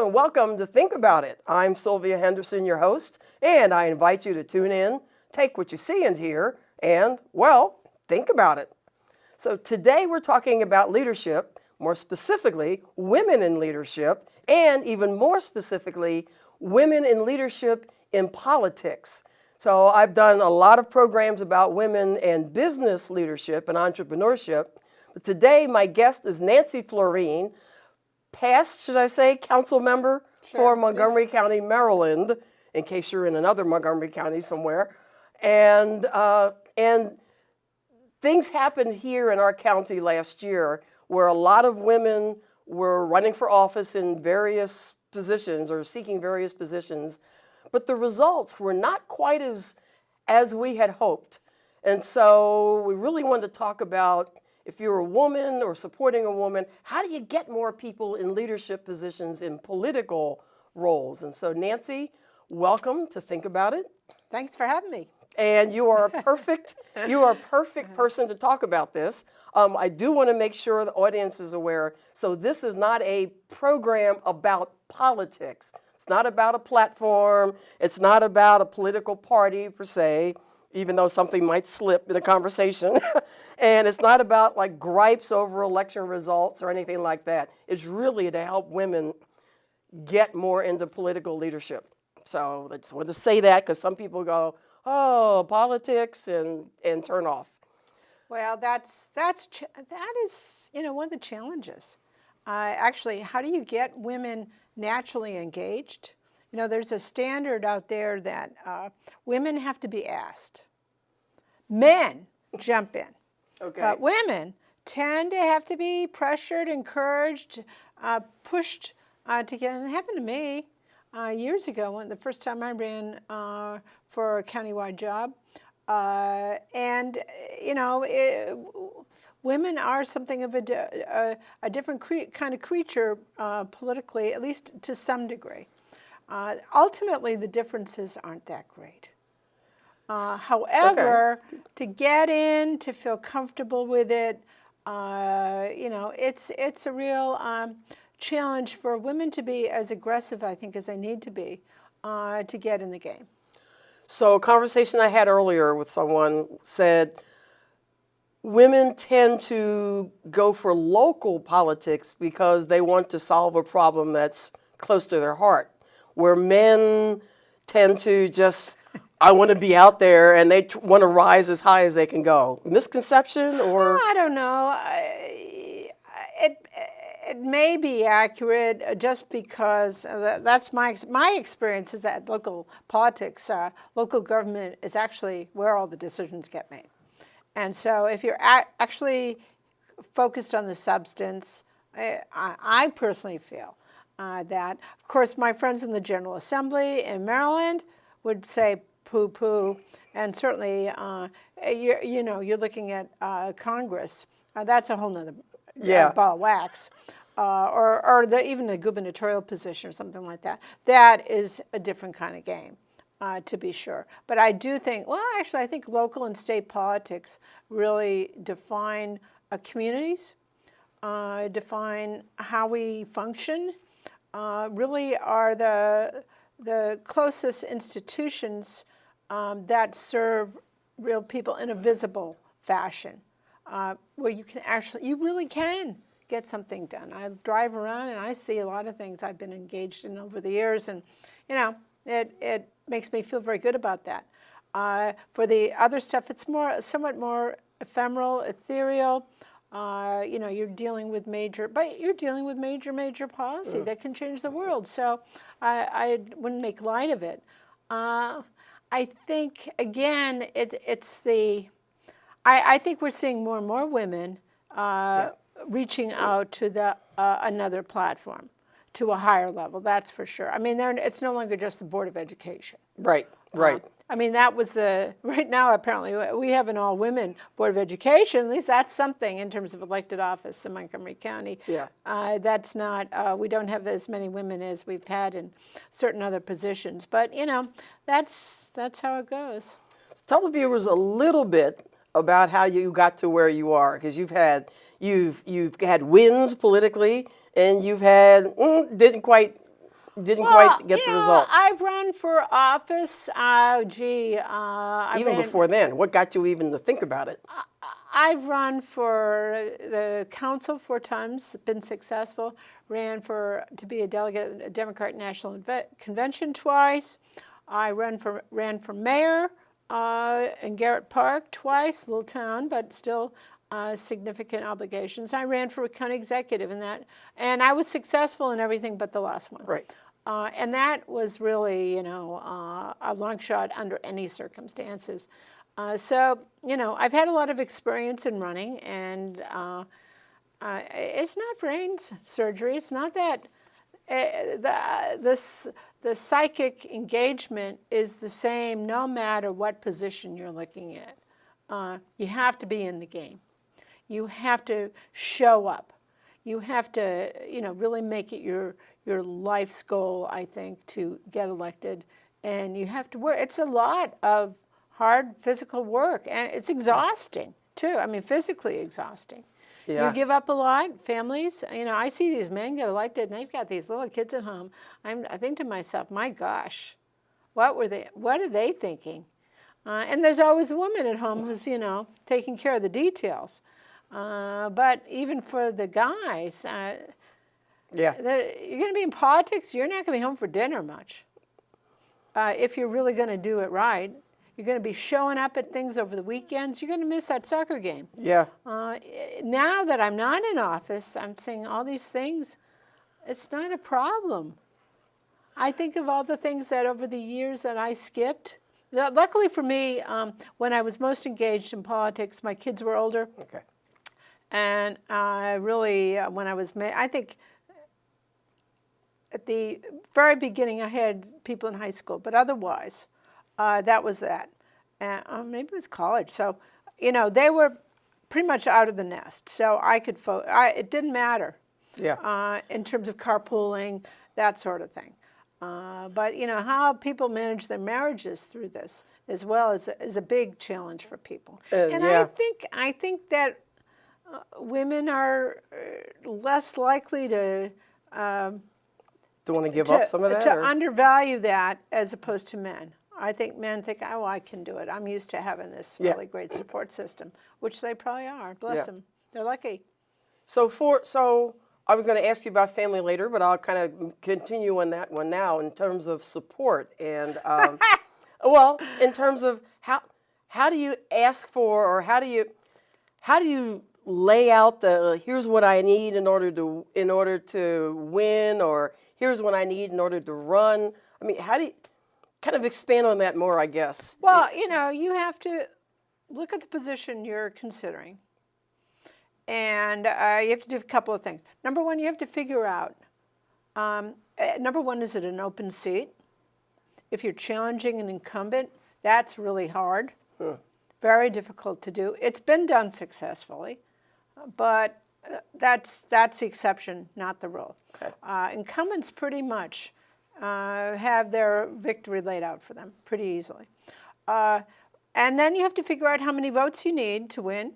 Hello and welcome to Think About It. I'm Sylvia Henderson, your host, and I invite you to tune in, take what you see and hear, and, well, think about it. So today we're talking about leadership, more specifically, women in leadership, and even more specifically, women in leadership in politics. So I've done a lot of programs about women and business leadership and entrepreneurship, but today my guest is Nancy Floreen, past, should I say, council member for Montgomery County, Maryland, in case you're in another Montgomery County somewhere. And things happened here in our county last year where a lot of women were running for office in various positions or seeking various positions, but the results were not quite as we had hoped. And so we really wanted to talk about, if you're a woman or supporting a woman, how do you get more people in leadership positions in political roles? And so Nancy, welcome to Think About It. Thanks for having me. And you are a perfect person to talk about this. I do want to make sure the audience is aware. So this is not a program about politics. It's not about a platform. It's not about a political party per se, even though something might slip in a conversation. And it's not about like gripes over election results or anything like that. It's really to help women get more into political leadership. So I just wanted to say that because some people go, oh, politics, and turn off. Well, that is one of the challenges. Actually, how do you get women naturally engaged? You know, there's a standard out there that women have to be asked. Men jump in. Okay. But women tend to have to be pressured, encouraged, pushed to get. And it happened to me years ago, when the first time I ran for a countywide job. Women are something of a different kind of creature politically, at least to some degree. Ultimately, the differences aren't that great. However, to get in, to feel comfortable with it, it's a real challenge for women to be as aggressive, I think, as they need to be to get in the game. So a conversation I had earlier with someone said women tend to go for local politics because they want to solve a problem that's close to their heart, where men tend to just, I want to be out there, and they want to rise as high as they can go. Misconception, or? I don't know. It may be accurate just because that's my experience is that local politics, local government is actually where all the decisions get made. And so if you're actually focused on the substance, I personally feel that, of course, my friends in the General Assembly in Maryland would say poo-poo, and certainly, you're looking at Congress. That's a whole nother ball of wax, or even a gubernatorial position or something like that. That is a different kind of game, to be sure. But I do think, I think local and state politics really define communities, define how we function, really are the closest institutions that serve real people in a visible fashion. Where you really can get something done. I drive around and I see a lot of things I've been engaged in over the years, and it makes me feel very good about that. For the other stuff, it's somewhat more ephemeral, ethereal. You're dealing with major policy that can change the world. So I wouldn't make light of it. I think again, I think we're seeing more and more women reaching out to another platform, to a higher level. That's for sure. I mean, it's no longer just the Board of Education. Right. I mean, that was right now. Apparently, we have an all-women Board of Education. At least that's something in terms of elected office in Montgomery County. Yeah. That's not. We don't have as many women as we've had in certain other positions. But that's how it goes. Tell the viewers a little bit about how you got to where you are, because you've had wins politically, and you've had didn't quite didn't quite get the results? I've run for office. Even before then, what got you even to think about it? I've run for the council 4 times, been successful. Ran to be a delegate at the Democratic National Convention twice. I ran for mayor in Garrett Park twice, little town, but still significant obligations. I ran for a county executive in that, and I was successful in everything but the last one. Right. And that was really, a long shot under any circumstances. So, I've had a lot of experience in running, and it's not brain surgery. It's not that. The psychic engagement is the same no matter what position you're looking at. You have to be in the game. You have to show up. You have to, really make it your life's goal, I think, to get elected. And you have to work. It's a lot of hard physical work, and it's exhausting too. I mean, physically exhausting. Yeah. You give up a lot. Families, I see these men get elected, and they've got these little kids at home. I think to myself, my gosh, what are they thinking? And there's always a woman at home who's, taking care of the details. But even for the guys, you're going to be in politics. You're not going to be home for dinner much. If you're really going to do it right. You're going to be showing up at things over the weekends. You're going to miss that soccer game. Yeah. Now that I'm not in office, I'm saying all these things. It's not a problem. I think of all the things that over the years that I skipped. Luckily for me, when I was most engaged in politics, my kids were older. Okay. And I really, when I was, I think at the very beginning, I had people in high school, but otherwise, that was that. Maybe it was college. So, they were pretty much out of the nest. So I could vote. It didn't matter. Yeah. In terms of carpooling, that sort of thing. But how people manage their marriages through this as well is a big challenge for people. And I think that women are less likely to want to give up some of that, to undervalue that as opposed to men. I think men think, oh, I can do it. I'm used to having this really great support system, which they probably are. Bless them. They're lucky. So I was going to ask you about family later, but I'll kind of continue on that one now in terms of support. And, well, in terms of how do you ask for, or how do you lay out here's what I need in order to win, or here's what I need in order to run? I mean, how do you kind of expand on that more, I guess? Well, you have to look at the position you're considering. And you have to do a couple of things. Number one, you have to figure out, number one, is it an open seat? If you're challenging an incumbent, that's really hard. Very difficult to do. It's been done successfully, but that's the exception, not the rule. Okay. Incumbents pretty much have their victory laid out for them pretty easily. And then you have to figure out how many votes you need to win.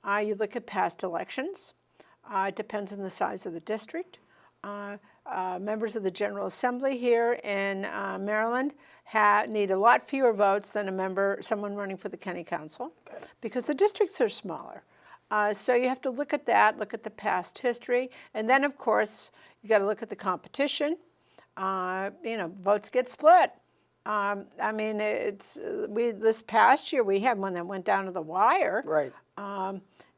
You look at past elections. It depends on the size of the district. Members of the General Assembly here in Maryland need a lot fewer votes than someone running for the county council, because the districts are smaller. So you have to look at that, look at the past history, and then of course you got to look at the competition. Votes get split. I mean, this past year we had one that went down to the wire. Right.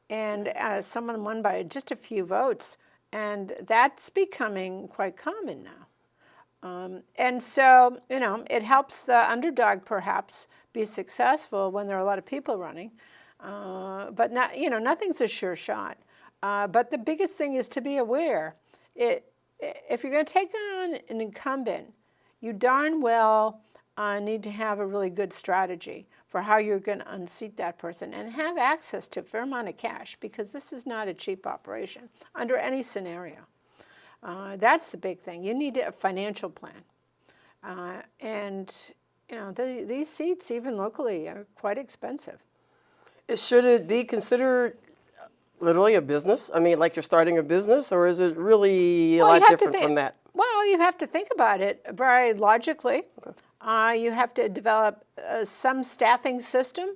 And someone won by just a few votes, and that's becoming quite common now. And so, it helps the underdog perhaps be successful when there are a lot of people running. But not, nothing's a sure shot. But the biggest thing is to be aware. If you're going to take on an incumbent, you darn well need to have a really good strategy for how you're going to unseat that person and have access to a fair amount of cash, because this is not a cheap operation under any scenario. That's the big thing. You need a financial plan. And these seats, even locally, are quite expensive. Should it be considered literally a business? I mean, like you're starting a business, or is it really a lot different from that? Well, you have to think about it very logically. You have to develop some staffing system,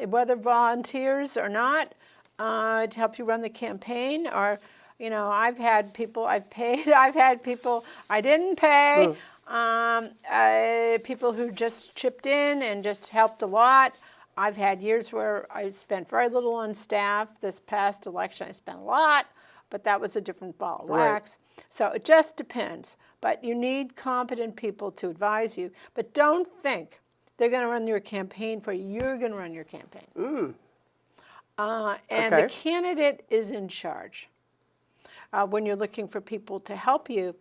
whether volunteers or not, to help you run the campaign. Or, I've had people I've paid, I've had people I didn't pay, people who just chipped in and just helped a lot. I've had years where I spent very little on staff. This past election I spent a lot, but that was a different ball of wax. Right. So it just depends. But you need competent people to advise you. But don't think they're going to run your campaign for you. You're going to run your campaign. And the candidate is in charge. When you're looking for people to help you,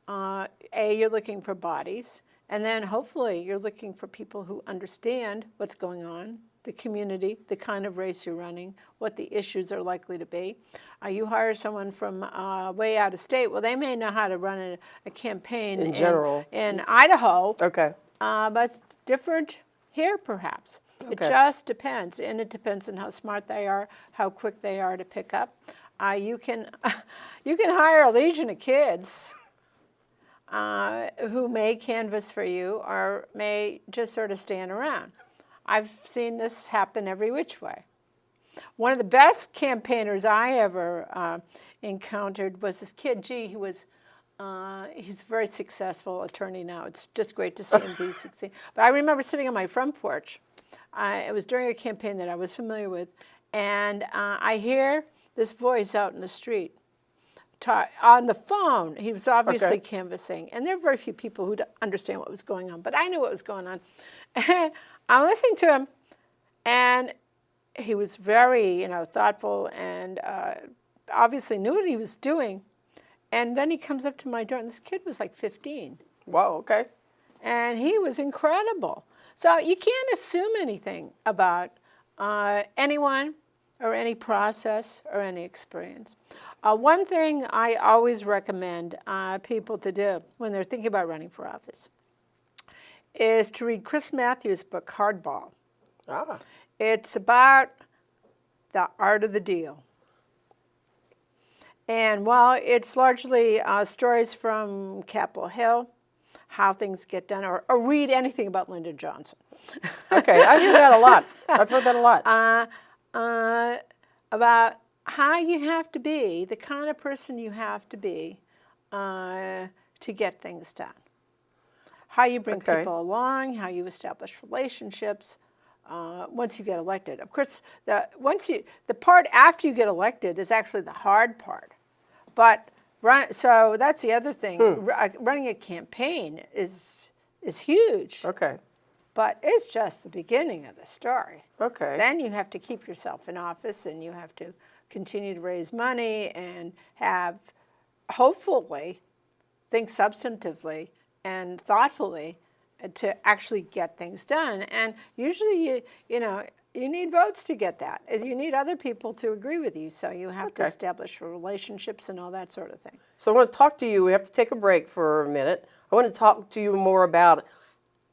you're looking for bodies. And then hopefully you're looking for people who understand what's going on, the community, the kind of race you're running, what the issues are likely to be. You hire someone from way out of state, well, they may know how to run a campaign in general in Idaho. Okay. But it's different here, perhaps. Okay. It just depends, and it depends on how smart they are, how quick they are to pick up. You can hire a legion of kids who may canvass for you or may just sort of stand around. I've seen this happen every which way. One of the best campaigners I ever encountered was this kid. He was he's a very successful attorney now. It's just great to see him be succeed. But I remember sitting on my front porch. It was during a campaign that I was familiar with, and I hear this voice out in the street on the phone. He was obviously canvassing, and there are very few people who understand what was going on, but I knew what was going on. And I'm listening to him, and he was very, thoughtful and obviously knew what he was doing. And then he comes up to my door, and this kid was like 15. Wow, okay. And he was incredible. So you can't assume anything about anyone or any process or any experience. One thing I always recommend people to do when they're thinking about running for office is to read Chris Matthews' book, Hardball. It's about the art of the deal. And while it's largely stories from Capitol Hill, how things get done, or read anything about Lyndon Johnson. Okay, I hear that a lot. I've heard that a lot. About how you have to be, the kind of person you have to be to get things done. How you bring people along, how you establish relationships once you get elected. Of course, the part after you get elected is actually the hard part. But so that's the other thing. Running a campaign is huge. Okay. But it's just the beginning of the story. Okay. Then you have to keep yourself in office, and you have to continue to raise money and hopefully, think substantively and thoughtfully to actually get things done. And usually, you need votes to get that. You need other people to agree with you, so you have to establish relationships and all that sort of thing. So I want to talk to you. We have to take a break for a minute. I want to talk to you more about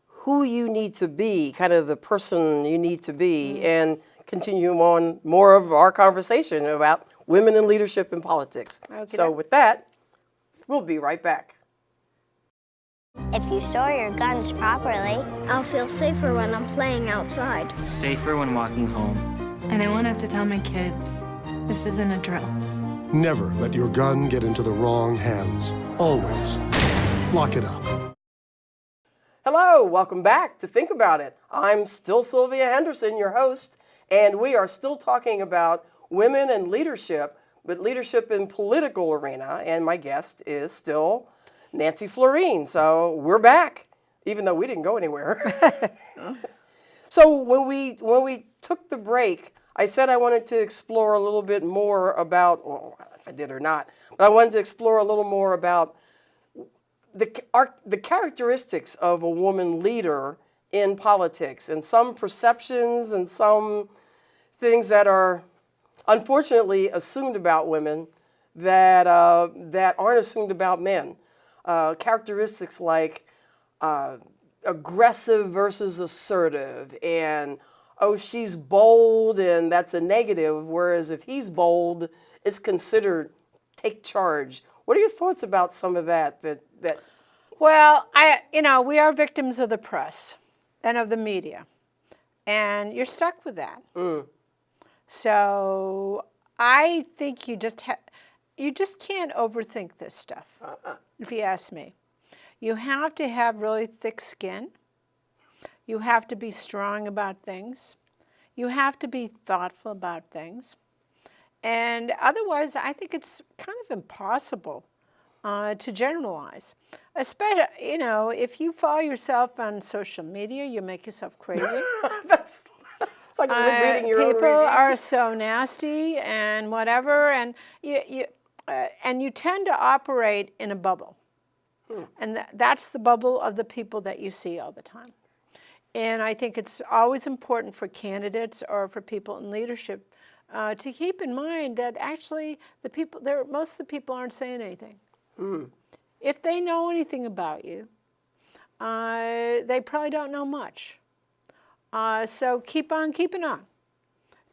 who you need to be, kind of the person you need to be, and continue on more of our conversation about women in leadership and politics. So with that, we'll be right back. If you store your guns properly, I'll feel safer when I'm playing outside. Safer when walking home. And I won't have to tell my kids, this isn't a drill. Never let your gun get into the wrong hands. Always lock it up. Hello, welcome back to Think About It. I'm still Sylvia Henderson, your host, and we are still talking about women and leadership, but leadership in political arena, and my guest is still Nancy Floreen. So we're back, even though we didn't go anywhere. So when we took the break, I said I wanted to explore a little bit more about, well, if I did or not, but I wanted to explore a little more about the characteristics of a woman leader in politics, and some perceptions and some things that are unfortunately assumed about women that aren't assumed about men. Characteristics like aggressive versus assertive, and she's bold and that's a negative, whereas if he's bold, it's considered take charge. What are your thoughts about some of that? Well, we are victims of the press and of the media, and you're stuck with that. So I think you just can't overthink this stuff, if you ask me. You have to have really thick skin. You have to be strong about things. You have to be thoughtful about things. And otherwise, I think it's kind of impossible to generalize. Especially, if you follow yourself on social media, you make yourself crazy. It's like reading your own People reviews. are so nasty and whatever, and you tend to operate in a bubble. And that's the bubble of the people that you see all the time. And I think it's always important for candidates or for people in leadership to keep in mind that actually most of the people aren't saying anything. If they know anything about you, they probably don't know much. So keep on keeping on.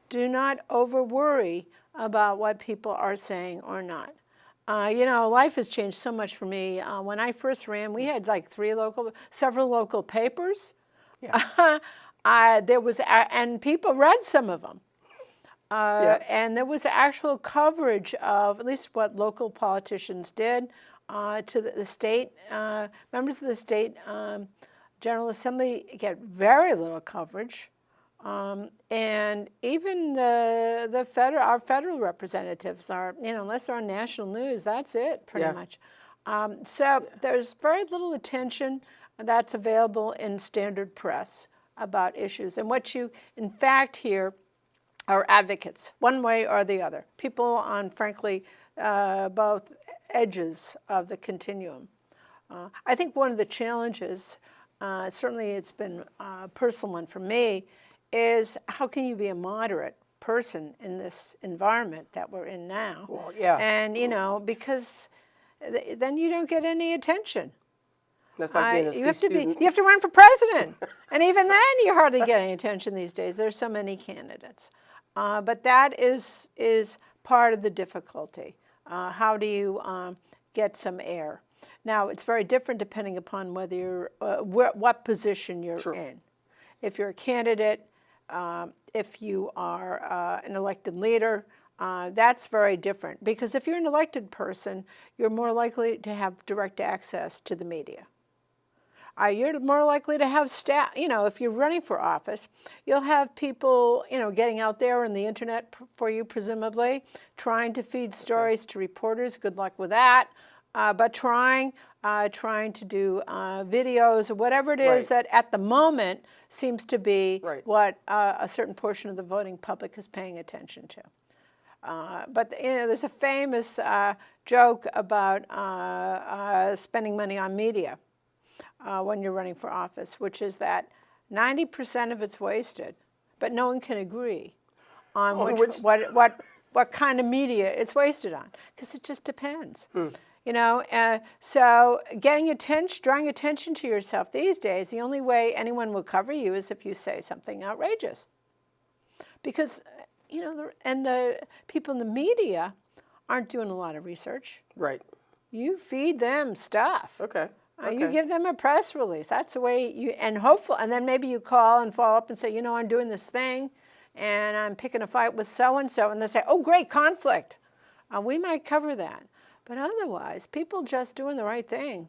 Do not over-worry about what people are saying or not. Life has changed so much for me. When I first ran, we had like several local papers. Yeah. And people read some of them. And there was actual coverage of at least what local politicians did to the state. Members of the state General Assembly get very little coverage. And even our federal representatives are, unless they're on national news, that's it pretty much. So there's very little attention that's available in standard press about issues. And what you, in fact, hear are advocates, one way or the other. People on, frankly, both edges of the continuum. I think one of the challenges, certainly it's been a personal one for me, is how can you be a moderate person in this environment that we're in now? Well, yeah. And, because then you don't get any attention. That's like being a C student. You have to run for president. And even then, you hardly get any attention these days. There's so many candidates. But that is part of the difficulty. How do you get some air? Now, it's very different depending upon whether you're, what position you're in. If you're a candidate, if you are an elected leader, that's very different. Because if you're an elected person, you're more likely to have direct access to the media. You're more likely to have staff, if you're running for office, you'll have people, getting out there on the internet for you, presumably, trying to feed stories to reporters. Good luck with that. But trying to do videos or whatever it is that at the moment seems to be what a certain portion of the voting public is paying attention to. But there's a famous joke about spending money on media when you're running for office, which is that 90% of it's wasted, but no one can agree on what kind of media it's wasted on, because it just depends. So drawing attention to yourself these days, the only way anyone will cover you is if you say something outrageous. Because, the people in the media aren't doing a lot of research. Right. You feed them stuff. Okay. You give them a press release. That's the way and then maybe you call and follow up and say, I'm doing this thing and I'm picking a fight with so-and-so. And they say, oh, great, conflict. We might cover that. But otherwise, people just doing the right thing.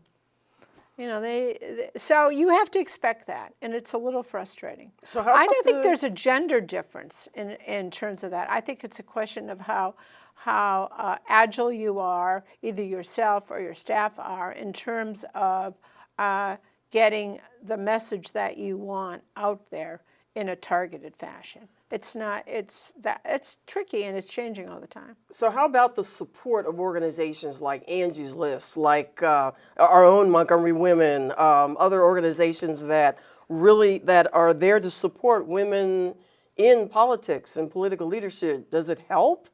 So you have to expect that, and it's a little frustrating. So I don't think there's a gender difference in terms of that. I think it's a question of how agile you are, either yourself or your staff are, in terms of getting the message that you want out there in a targeted fashion. It's tricky, and it's changing all the time. So how about the support of organizations like Angie's List, like our own Montgomery Women, other organizations that are there to support women in politics and political leadership? Does it help?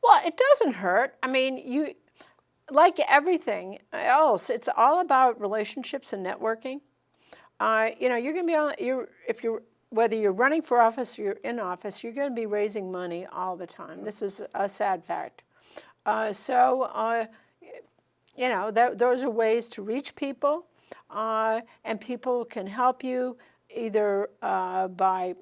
Well, it doesn't hurt. I mean, like everything else, it's all about relationships and networking. You're going to be whether you're running for office or you're in office, you're going to be raising money all the time. This is a sad fact. So you know, those are ways to reach people, and people can help you either by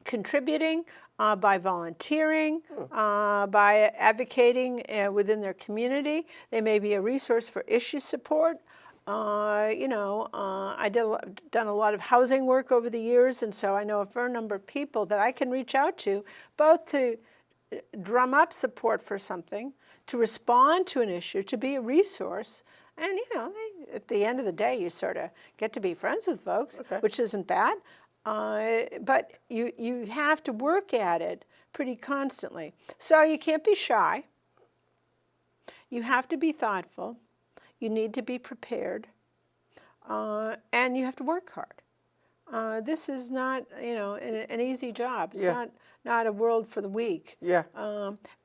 contributing, by volunteering, by advocating within their community. They may be a resource for issue support. You know, I've done a lot of housing work over the years, and so I know a fair number of people that I can reach out to, both to drum up support for something, to respond to an issue, to be a resource. And, you know, at the end of the day, you sort of get to be friends with folks, which isn't bad. But you have to work at it pretty constantly. So you can't be shy. You have to be thoughtful. You need to be prepared. And you have to work hard. This is not, you know, an easy job. It's not a world for the weak. Yeah.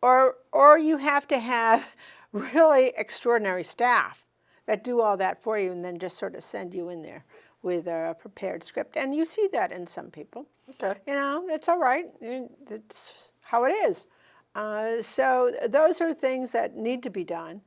Or you have to have really extraordinary staff that do all that for you and then just sort of send you in there with a prepared script. And you see that in some people. Okay. You know, that's all right. That's how it is. So those are things that need to be done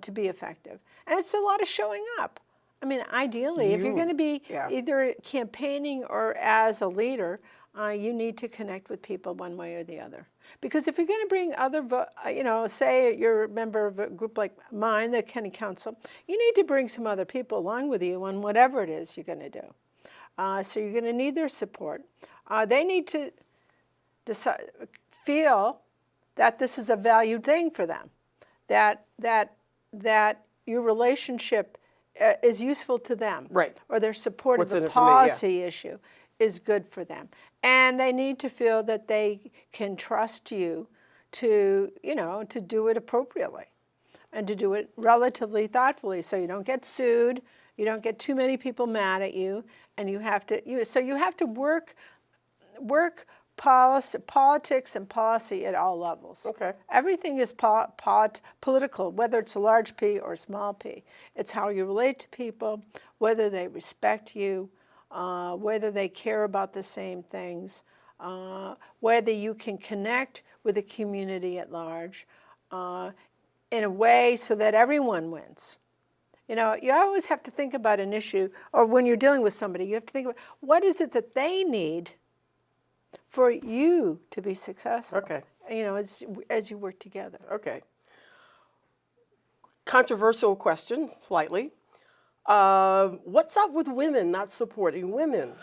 to be effective. And it's a lot of showing up. I mean, ideally, if you're going to be either campaigning or as a leader, you need to connect with people one way or the other. Because if you're going to bring other, you know, say you're a member of a group like mine, the county council, you need to bring some other people along with you on whatever it is you're going to do. So you're going to need their support. They need to feel that this is a valued thing for them, that your relationship is useful to them, right? Or their support of the policy issue is good for them. And they need to feel that they can trust you to, you know, to do it appropriately and to do it relatively thoughtfully so you don't get sued, you don't get too many people mad at you, and you have to work politics and policy at all levels. Okay. Everything is political, whether it's a large P or a small p. It's how you relate to people, whether they respect you, whether they care about the same things, whether you can connect with the community at large in a way so that everyone wins. You know, you always have to think about an issue, or when you're dealing with somebody, you have to think about what is it that they need for you to be successful. Okay. You know, as you work together. Okay. Controversial question, slightly. What's up with women not supporting women?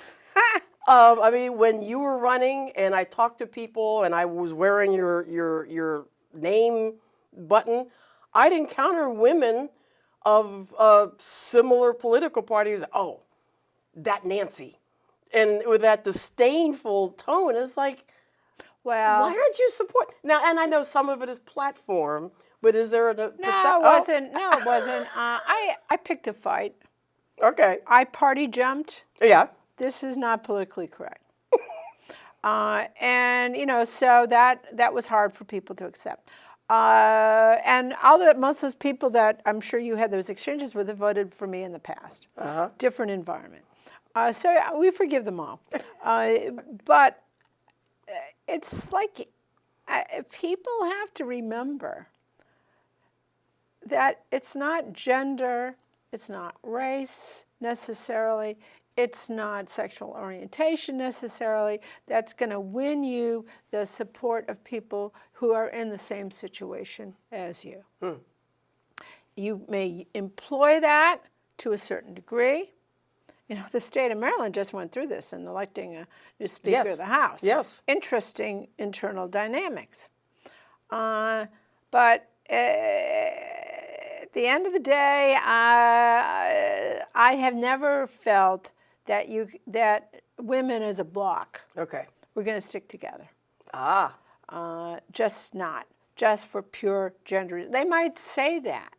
I mean, when you were running and I talked to people and I was wearing your name button, I'd encounter women of similar political parties. Oh, that Nancy. And with that disdainful tone, it's like, well, why aren't you support? Now, and I know some of it is platform, but is there a No, it wasn't. No, it wasn't. I picked a fight. Okay. I party jumped. Yeah. This is not politically correct. And, you know, so that was hard for people to accept. And most of those people that I'm sure you had those exchanges with have voted for me in the past. Different environment. So we forgive them all. But it's like people have to remember that it's not gender, it's not race necessarily, it's not sexual orientation necessarily that's going to win you the support of people who are in the same situation as you. You may employ that to a certain degree. You know, the state of Maryland just went through this in electing a new Speaker of the House. Yes. Interesting internal dynamics. But at the end of the day, I have never felt that women as a bloc, we're going to stick together. Just not. Just for pure gender. They might say that.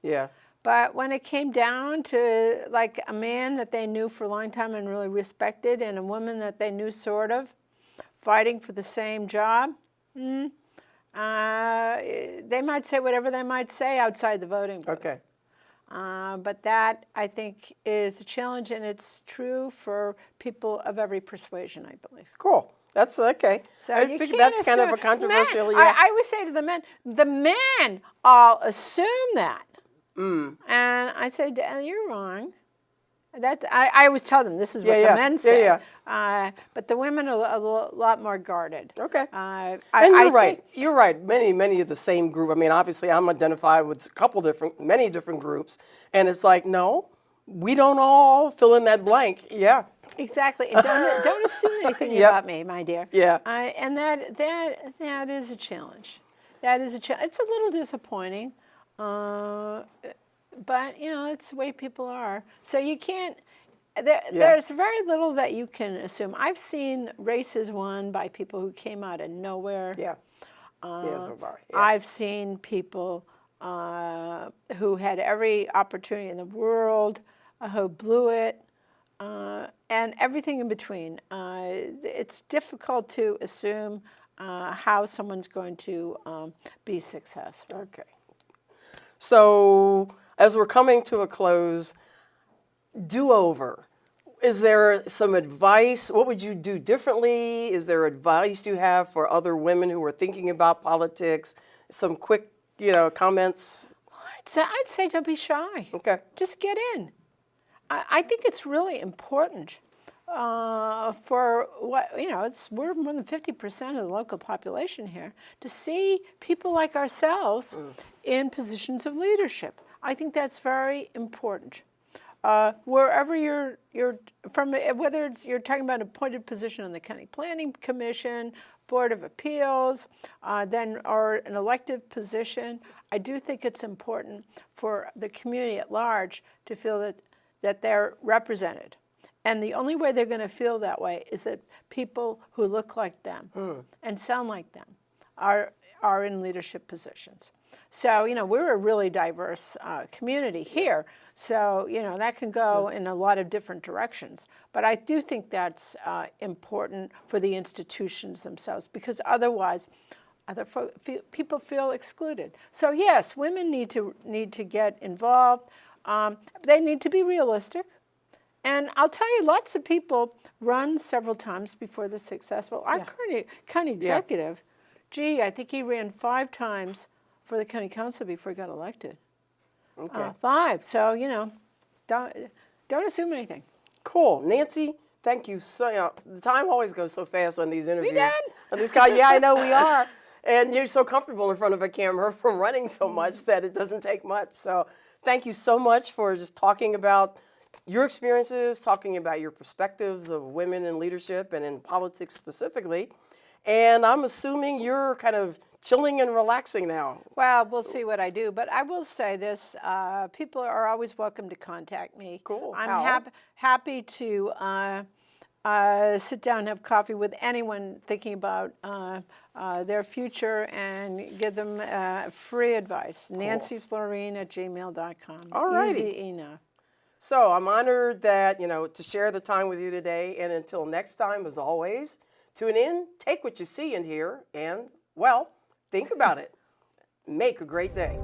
Yeah. But when it came down to like a man that they knew for a long time and really respected and a woman that they knew sort of fighting for the same job, they might say whatever they might say outside the voting booth. Okay. But that, I think, is a challenge, and it's true for people of every persuasion, I believe. Cool. That's okay. So I you think can't that's kind of a assume- controversial. I would say to the men all assume that. And I said, you're wrong. I always tell them this is what the men say. But the women are a lot more guarded. Okay. And you're right. You're right. Many of the same group. I mean, obviously, I'm identified with many different groups, and it's like, no, we don't all fill in that blank. Yeah. Exactly. And don't assume anything about me, my dear. Yeah. And that is a challenge. That is a challenge. It's a little disappointing. But, it's the way people are. So you can't, there's very little that you can assume. I've seen races won by people who came out of nowhere. Yeah. So far. Yeah. I've seen people who had every opportunity in the world, who blew it, and everything in between. It's difficult to assume how someone's going to be successful. Okay. So, as we're coming to a close, do-over. Is there some advice? What would you do differently? Is there advice you have for other women who are thinking about politics? Some quick, comments? I'd say don't be shy. Okay. Just get in. I think it's really important for what, we're more than 50% of the local population here, to see people like ourselves in positions of leadership. I think that's very important. Wherever you're from, whether you're talking about an appointed position on the County Planning Commission, Board of Appeals, or an elective position, I do think it's important for the community at large to feel that they're represented. And the only way they're going to feel that way is that people who look like them and sound like them are in leadership positions. So, we're a really diverse community here. So, that can go in a lot of different directions. But I do think that's important for the institutions themselves, because otherwise people feel excluded. So, yes, women need to get involved. They need to be realistic. And I'll tell you, lots of people run several times before they're successful. Our county executive, I think he ran 5 times for the county council before he got elected. Okay. 5. So, don't assume anything. Cool. Nancy, thank you so the time always goes so fast on these interviews. We done? On this guy, I know we are. And you're so comfortable in front of a camera from running so much that it doesn't take much. So thank you so much for just talking about your experiences, talking about your perspectives of women in leadership and in politics specifically. And I'm assuming you're kind of chilling and relaxing now. Well, we'll see what I do. But I will say this, people are always welcome to contact me. Cool. I'm happy to sit down and have coffee with anyone thinking about their future and give them free advice. Cool. Nancy Floreen at gmail.com. All righty. Easy enough. So I'm honored that, to share the time with you today. And until next time, as always, tune in, take what you see and hear, and, think about it. Make a great day.